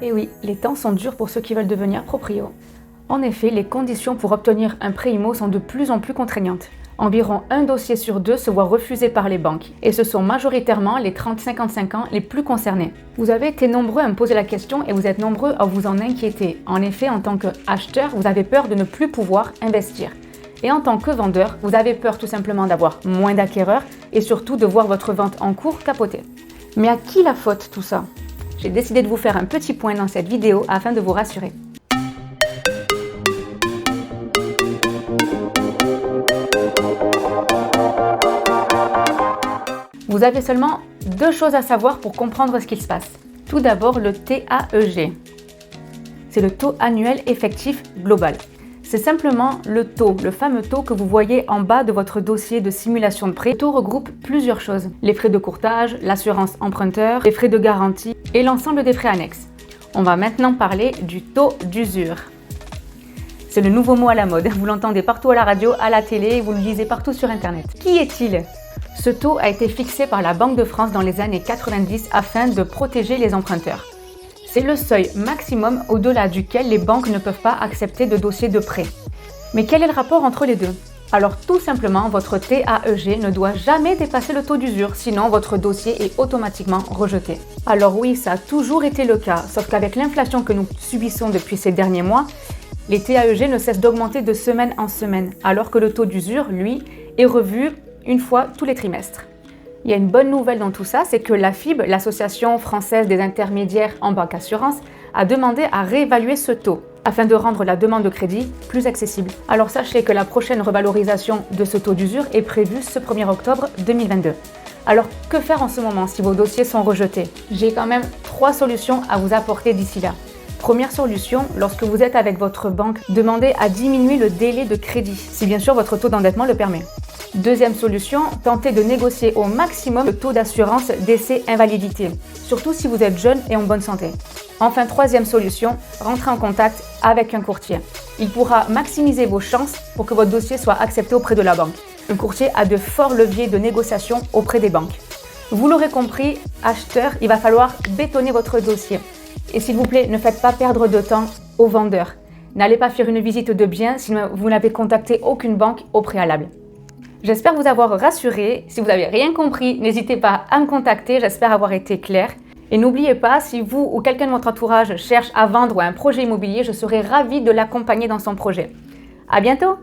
Et oui, les temps sont durs pour ceux qui veulent devenir proprio. En effet, les conditions pour obtenir un prêt IMO sont de plus en plus contraignantes. Environ un dossier sur deux se voit refusé par les banques, et ce sont majoritairement les 30-55 ans les plus concernés. Vous avez été nombreux à me poser la question et vous êtes nombreux à vous en inquiéter. En effet, en tant qu'acheteur, vous avez peur de ne plus pouvoir investir. Et en tant que vendeur, vous avez peur tout simplement d'avoir moins d'acquéreurs et surtout de voir votre vente en cours capoter. Mais à qui la faute tout ça ? J'ai décidé de vous faire un petit point dans cette vidéo afin de vous rassurer. Vous avez seulement deux choses à savoir pour comprendre ce qu'il se passe. Tout d'abord, le TAEG. C'est le taux annuel effectif global. C'est simplement le taux, le fameux taux que vous voyez en bas de votre dossier de simulation de prêt. Le taux regroupe plusieurs choses. Les frais de courtage, l'assurance emprunteur, les frais de garantie et l'ensemble des frais annexes. On va maintenant parler du taux d'usure. C'est le nouveau mot à la mode. Vous l'entendez partout à la radio, à la télé, vous le lisez partout sur Internet. Qui est-il ? Ce taux a été fixé par la Banque de France dans les années 90 afin de protéger les emprunteurs. C'est le seuil maximum au-delà duquel les banques ne peuvent pas accepter de dossiers de prêt. Mais quel est le rapport entre les deux ? Alors tout simplement, votre TAEG ne doit jamais dépasser le taux d'usure, sinon votre dossier est automatiquement rejeté. Alors oui, ça a toujours été le cas, sauf qu'avec l'inflation que nous subissons depuis ces derniers mois, les TAEG ne cessent d'augmenter de semaine en semaine, alors que le taux d'usure, lui, est revu une fois tous les trimestres. Il y a une bonne nouvelle dans tout ça, c'est que l'AFIB, l'Association française des intermédiaires en banque assurance, a demandé à réévaluer ce taux afin de rendre la demande de crédit plus accessible. Alors sachez que la prochaine revalorisation de ce taux d'usure est prévue ce 1er octobre 2022. Alors que faire en ce moment si vos dossiers sont rejetés ? J'ai quand même 3 solutions à vous apporter d'ici là. Première solution, lorsque vous êtes avec votre banque, demandez à diminuer le délai de crédit, si bien sûr votre taux d'endettement le permet. Deuxième solution, tentez de négocier au maximum le taux d'assurance décès invalidité, surtout si vous êtes jeune et en bonne santé. Enfin, troisième solution, rentrez en contact avec un courtier. Il pourra maximiser vos chances pour que votre dossier soit accepté auprès de la banque. Un courtier a de forts leviers de négociation auprès des banques. Vous l'aurez compris, acheteur, il va falloir bétonner votre dossier. Et s'il vous plaît, ne faites pas perdre de temps aux vendeurs. N'allez pas faire une visite de biens si vous n'avez contacté aucune banque au préalable. J'espère vous avoir rassuré. Si vous n'avez rien compris, n'hésitez pas à me contacter. J'espère avoir été claire. Et n'oubliez pas, si vous ou quelqu'un de votre entourage cherche à vendre ou un projet immobilier, je serai ravie de l'accompagner dans son projet. À bientôt!